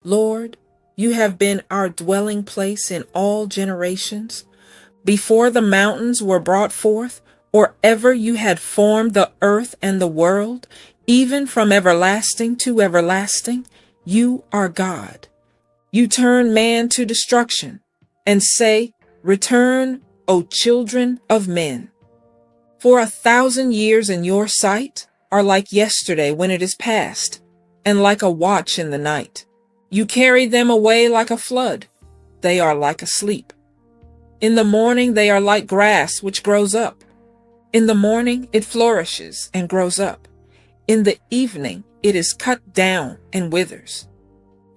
Lord, you have been our dwelling place in all generations. Before the mountains were brought forth, or ever you had formed the earth and the world, even from everlasting to everlasting, you are God. You turn man to destruction and say, "Return, O children of men." For 1,000 years in your sight are like yesterday when it is past, and like a watch in the night. You carry them away like a flood. They are like asleep. In the morning they are like grass which grows up. In the morning it flourishes and grows up. In the evening it is cut down and withers.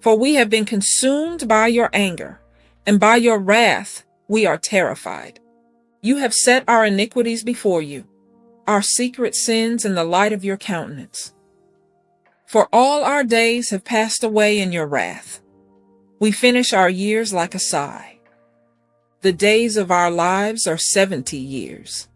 For we have been consumed by your anger, and by your wrath we are terrified. You have set our iniquities before you, our secret sins in the light of your countenance. For all our days have passed away in your wrath. We finish our years like a sigh. The days of our lives are 70 years,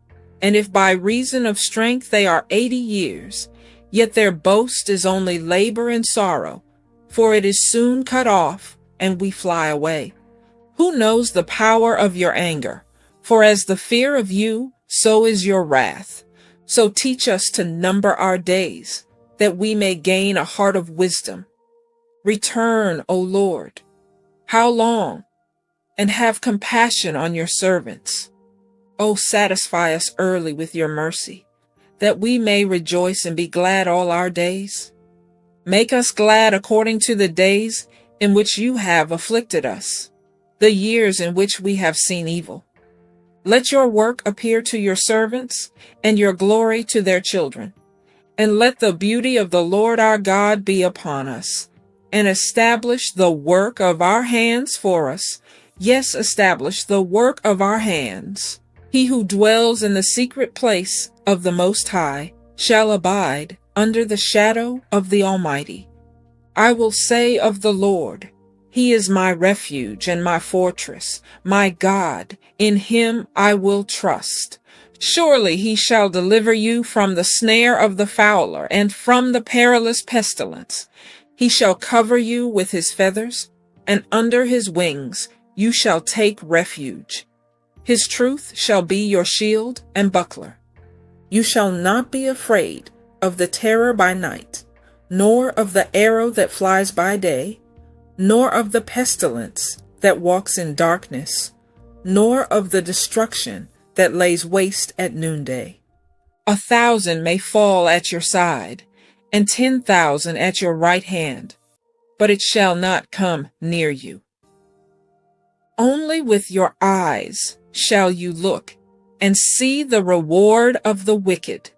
and if by reason of strength they are 80 years, yet their boast is only labor and sorrow, for it is soon cut off, and we fly away. Who knows the power of your anger? For as the fear of you, so is your wrath. So teach us to number our days, that we may gain a heart of wisdom. Return, O Lord. How long? And have compassion on your servants. O satisfy us early with your mercy, that we may rejoice and be glad all our days. Make us glad according to the days in which you have afflicted us, the years in which we have seen evil. Let your work appear to your servants, and your glory to their children. And let the beauty of the Lord our God be upon us, and establish the work of our hands for us. Yes, establish the work of our hands. He who dwells in the secret place of the Most High shall abide under the shadow of the Almighty. I will say of the Lord, He is my refuge and my fortress, my God, in Him I will trust. Surely He shall deliver you from the snare of the fowler and from the perilous pestilence. He shall cover you with His feathers, and under His wings you shall take refuge. His truth shall be your shield and buckler. You shall not be afraid of the terror by night, nor of the arrow that flies by day, nor of the pestilence that walks in darkness, nor of the destruction that lays waste at noonday. 1,000 may fall at your side, and 10,000 at your right hand, but it shall not come near you. Only with your eyes shall you look and see the reward of the wicked,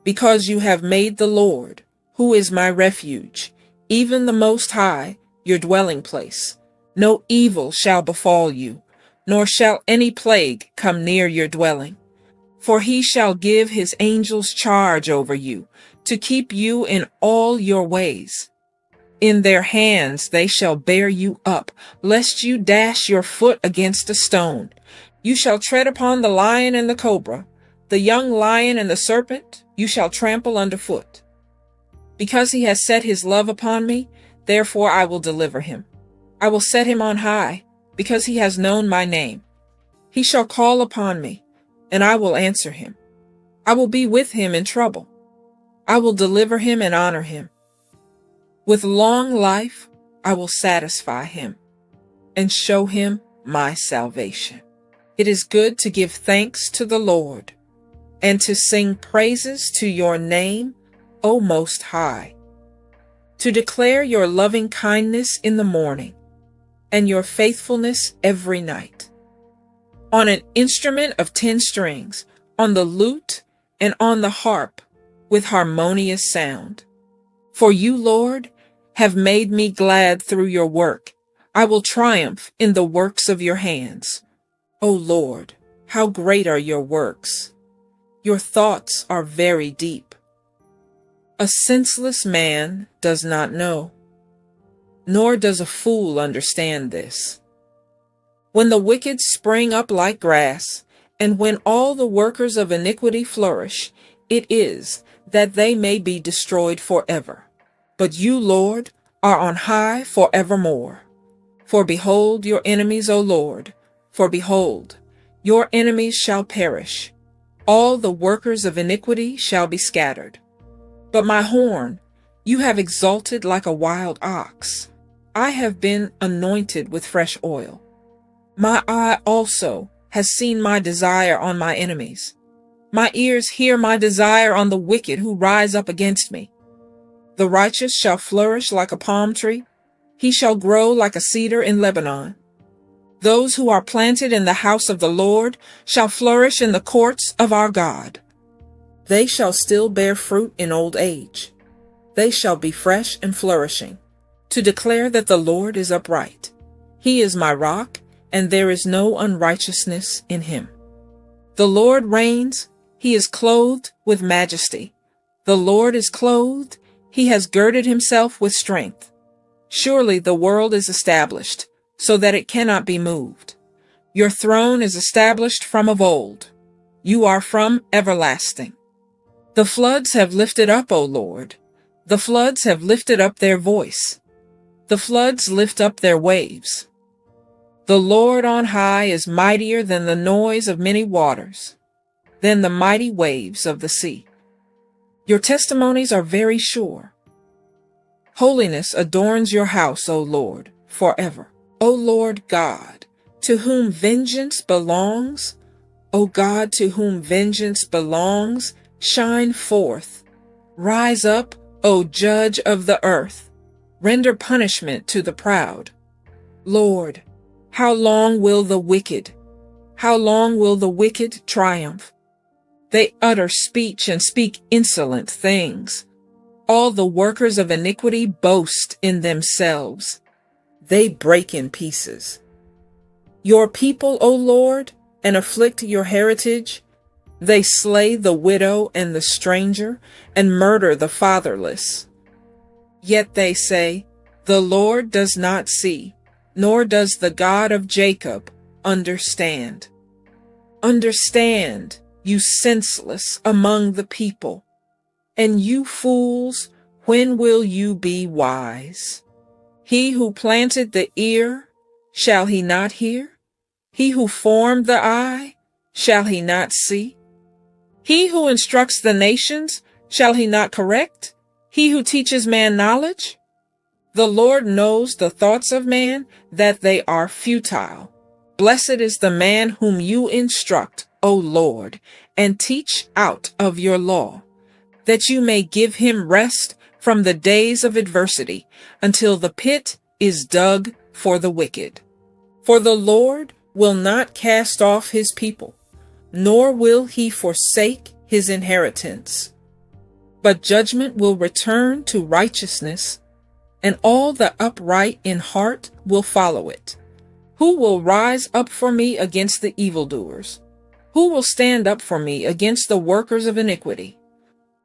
because you have made the Lord, who is my refuge, even the Most High, your dwelling place. No evil shall befall you, nor shall any plague come near your dwelling. For He shall give His angels charge over you, to keep you in all your ways. In their hands they shall bear you up, lest you dash your foot against a stone. You shall tread upon the lion and the cobra, the young lion and the serpent you shall trample underfoot. Because He has set His love upon me, therefore I will deliver him. I will set him on high, because he has known my name. He shall call upon me, and I will answer him. I will be with him in trouble. I will deliver him and honor him. With long life I will satisfy him, and show him my salvation. It is good to give thanks to the Lord, and to sing praises to your name, O Most High, to declare your loving kindness in the morning, and your faithfulness every night. On an instrument of 10 strings, on the lute, and on the harp, with harmonious sound. For you, Lord, have made me glad through your work. I will triumph in the works of your hands. O Lord, how great are your works! Your thoughts are very deep. A senseless man does not know, nor does a fool understand this. When the wicked spring up like grass, and when all the workers of iniquity flourish, it is that they may be destroyed forever. But you, Lord, are on high forevermore. For behold your enemies, O Lord, for behold, your enemies shall perish. All the workers of iniquity shall be scattered. But my horn you have exalted like a wild ox. I have been anointed with fresh oil. My eye also has seen my desire on my enemies. My ears hear my desire on the wicked who rise up against me. The righteous shall flourish like a palm tree. He shall grow like a cedar in Lebanon. Those who are planted in the house of the Lord shall flourish in the courts of our God. They shall still bear fruit in old age. They shall be fresh and flourishing, to declare that the Lord is upright. He is my rock, and there is no unrighteousness in him. The Lord reigns. He is clothed with majesty. The Lord is clothed. He has girded himself with strength. Surely the world is established, so that it cannot be moved. Your throne is established from of old. You are from everlasting. The floods have lifted up, O Lord. The floods have lifted up their voice. The floods lift up their waves. The Lord on high is mightier than the noise of many waters, than the mighty waves of the sea. Your testimonies are very sure. Holiness adorns your house, O Lord, forever. O Lord God, to whom vengeance belongs, O God, to whom vengeance belongs, shine forth. Rise up, O Judge of the earth. Render punishment to the proud. Lord, how long will the wicked triumph? They utter speech and speak insolent things. All the workers of iniquity boast in themselves. They break in pieces your people, O Lord, and afflict your heritage. They slay the widow and the stranger, and murder the fatherless. Yet they say, the Lord does not see, nor does the God of Jacob understand. Understand, you senseless among the people, and you fools, when will you be wise? He who planted the ear, shall he not hear? He who formed the eye, shall he not see? He who instructs the nations, shall he not correct? He who teaches man knowledge? The Lord knows the thoughts of man, that they are futile. Blessed is the man whom you instruct, O Lord, and teach out of your law, that you may give him rest from the days of adversity, until the pit is dug for the wicked. For the Lord will not cast off his people, nor will he forsake his inheritance. But judgment will return to righteousness, and all the upright in heart will follow it. Who will rise up for me against the evildoers? Who will stand up for me against the workers of iniquity?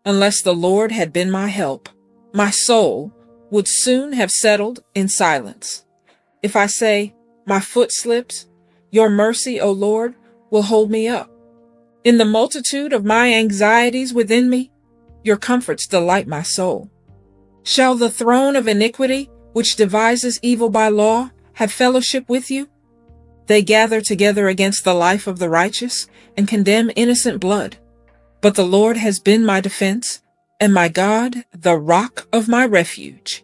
Unless the Lord had been my help, my soul would soon have settled in silence. If I say, my foot slips, your mercy, O Lord, will hold me up. In the multitude of my anxieties within me, your comforts delight my soul. Shall the throne of iniquity, which devises evil by law, have fellowship with you? They gather together against the life of the righteous and condemn innocent blood. But the Lord has been my defense, and my God, the rock of my refuge.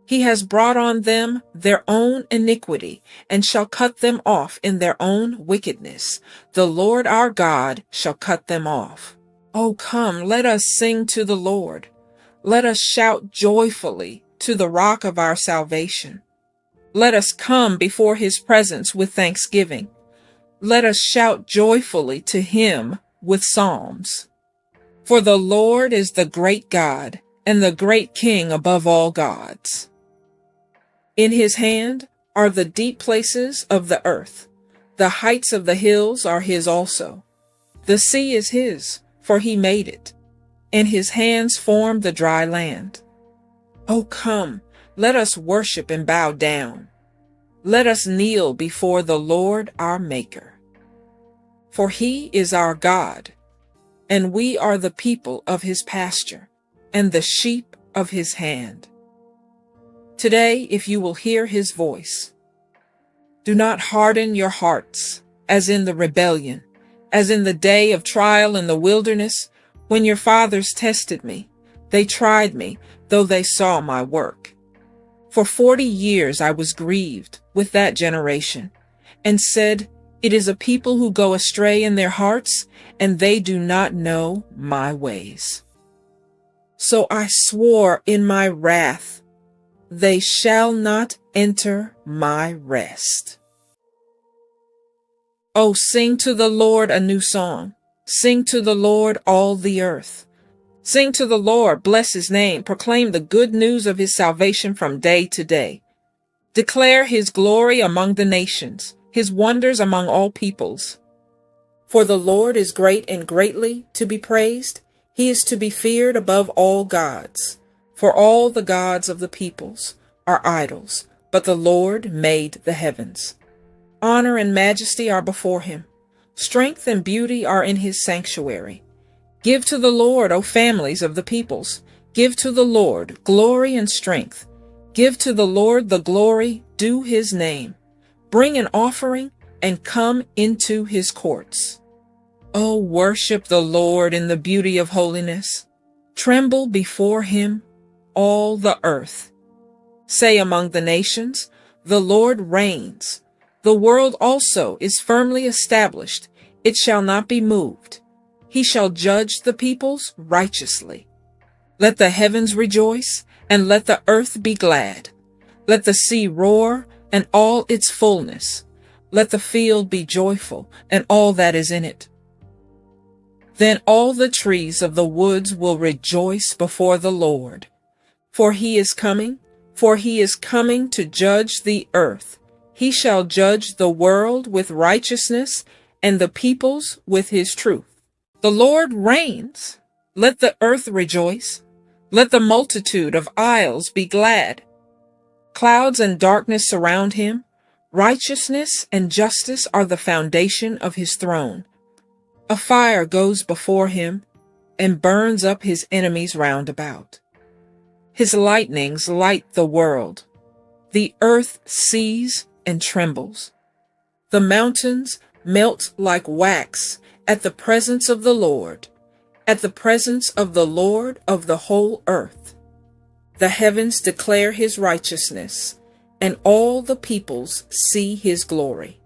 He has brought on them their own iniquity, and shall cut them off in their own wickedness. The Lord our God shall cut them off. Oh, come, let us sing to the Lord. Let us shout joyfully to the rock of our salvation. Let us come before his presence with thanksgiving. Let us shout joyfully to him with psalms. For the Lord is the great God, and the great King above all gods. In his hand are the deep places of the earth. The heights of the hills are his also. The sea is his, for he made it, and his hands formed the dry land. Oh, come, let us worship and bow down. Let us kneel before the Lord our Maker. For he is our God, and we are the people of his pasture, and the sheep of his hand. Today, if you will hear his voice, do not harden your hearts, as in the rebellion, as in the day of trial in the wilderness, when your fathers tested me. They tried me, though they saw my work. For 40 years I was grieved with that generation, and said, "It is a people who go astray in their hearts, and they do not know my ways." So I swore in my wrath, "They shall not enter my rest." Oh, sing to the Lord a new song. Sing to the Lord, all the earth. Sing to the Lord, bless his name. Proclaim the good news of his salvation from day to day. Declare his glory among the nations, his wonders among all peoples. For the Lord is great and greatly to be praised. He is to be feared above all gods. For all the gods of the peoples are idols, but the Lord made the heavens. Honor and majesty are before him. Strength and beauty are in his sanctuary. Give to the Lord, O families of the peoples. Give to the Lord glory and strength. Give to the Lord the glory due his name. Bring an offering and come into his courts. O worship the Lord in the beauty of holiness. Tremble before him, all the earth. Say among the nations, the Lord reigns. The world also is firmly established. It shall not be moved. He shall judge the peoples righteously. Let the heavens rejoice, and let the earth be glad. Let the sea roar, and all its fullness. Let the field be joyful, and all that is in it. Then all the trees of the woods will rejoice before the Lord. For he is coming to judge the earth. He shall judge the world with righteousness, and the peoples with his truth. The Lord reigns. Let the earth rejoice. Let the multitude of isles be glad. Clouds and darkness surround him. Righteousness and justice are the foundation of his throne. A fire goes before him and burns up his enemies round about. His lightnings light the world. The earth sees and trembles. The mountains melt like wax at the presence of the Lord, at the presence of the Lord of the whole earth. The heavens declare his righteousness, and all the peoples see his glory.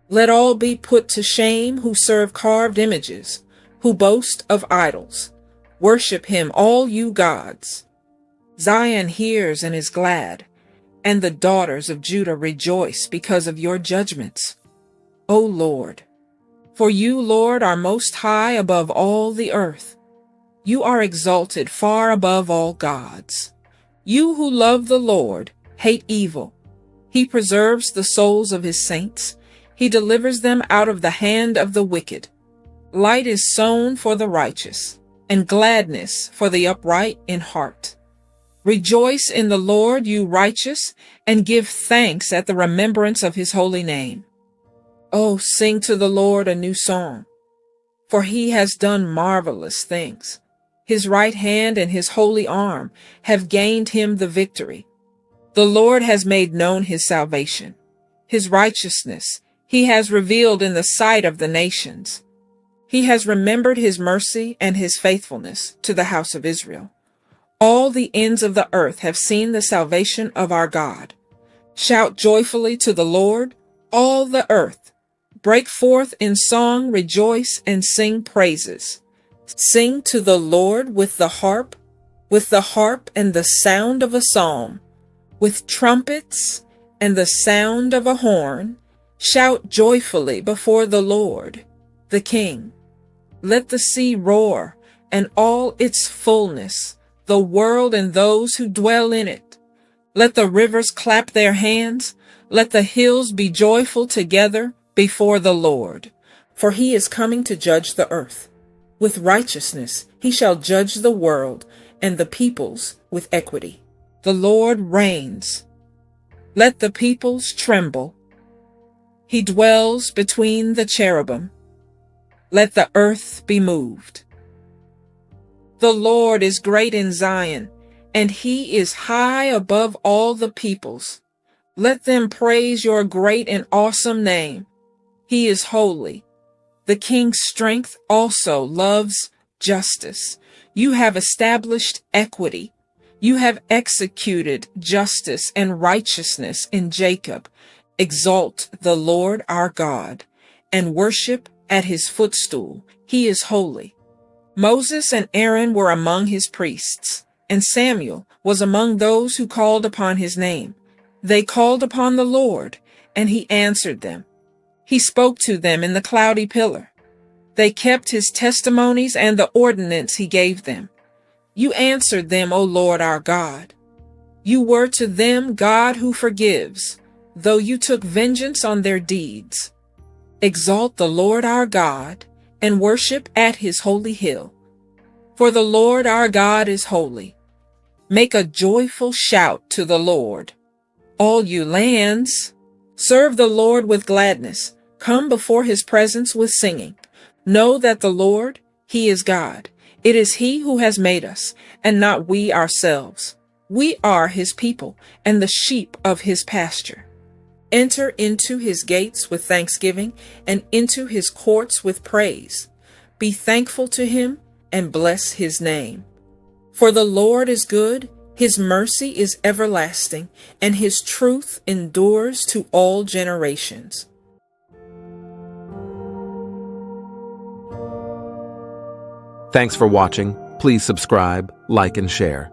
Let all be put to shame who serve carved images, who boast of idols. Worship him, all you gods. Zion hears and is glad, and the daughters of Judah rejoice because of your judgments, O Lord. For you, Lord, are most high above all the earth. You are exalted far above all gods. You who love the Lord hate evil. He preserves the souls of his saints. He delivers them out of the hand of the wicked. Light is sown for the righteous, and gladness for the upright in heart. Rejoice in the Lord, you righteous, and give thanks at the remembrance of his holy name. Oh, sing to the Lord a new song, for he has done marvelous things. His right hand and his holy arm have gained him the victory. The Lord has made known his salvation. His righteousness he has revealed in the sight of the nations. He has remembered his mercy and his faithfulness to the house of Israel. All the ends of the earth have seen the salvation of our God. Shout joyfully to the Lord, all the earth. Break forth in song, rejoice, and sing praises. Sing to the Lord with the harp and the sound of a psalm, with trumpets and the sound of a horn. Shout joyfully before the Lord, the King. Let the sea roar and all its fullness, the world and those who dwell in it. Let the rivers clap their hands. Let the hills be joyful together before the Lord. For he is coming to judge the earth. With righteousness he shall judge the world, and the peoples with equity. The Lord reigns. Let the peoples tremble. He dwells between the cherubim. Let the earth be moved. The Lord is great in Zion, and he is high above all the peoples. Let them praise your great and awesome name. He is holy. The king's strength also loves justice. You have established equity. You have executed justice and righteousness in Jacob. Exalt the Lord our God and worship at his footstool. He is holy. Moses and Aaron were among his priests, and Samuel was among those who called upon his name. They called upon the Lord, and he answered them. He spoke to them in the cloudy pillar. They kept his testimonies and the ordinance he gave them. You answered them, O Lord our God. You were to them God who forgives, though you took vengeance on their deeds. Exalt the Lord our God and worship at his holy hill. For the Lord our God is holy. Make a joyful shout to the Lord. All you lands, serve the Lord with gladness. Come before his presence with singing. Know that the Lord, he is God. It is he who has made us, and not we ourselves. We are his people and the sheep of his pasture. Enter into his gates with thanksgiving and into his courts with praise. Be thankful to him and bless his name. For the Lord is good, his mercy is everlasting, and his truth endures to all generations. Thanks for watching. Please subscribe, like, and share.